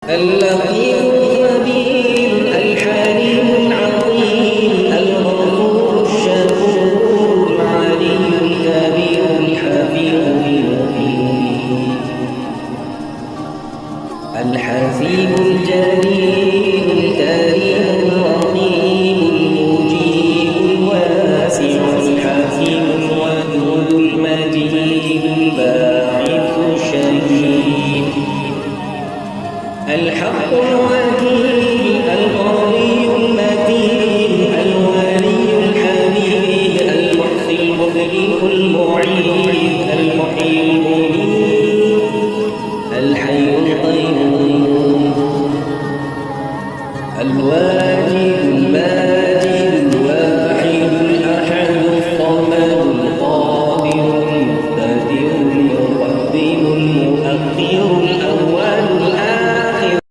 اللطيف الخبير الحليم العظيم الغفور الشكور العلي الكبير الحفيظ المبين الحسيب الجليل الكريم الرقيب المجيب الواسع الحكيم الودود المجيد الباعث الشهيد الحق الوكيل القوي المتين الولي الحميد المحصي المبدئ المعيد المحيي المميت الحي القيوم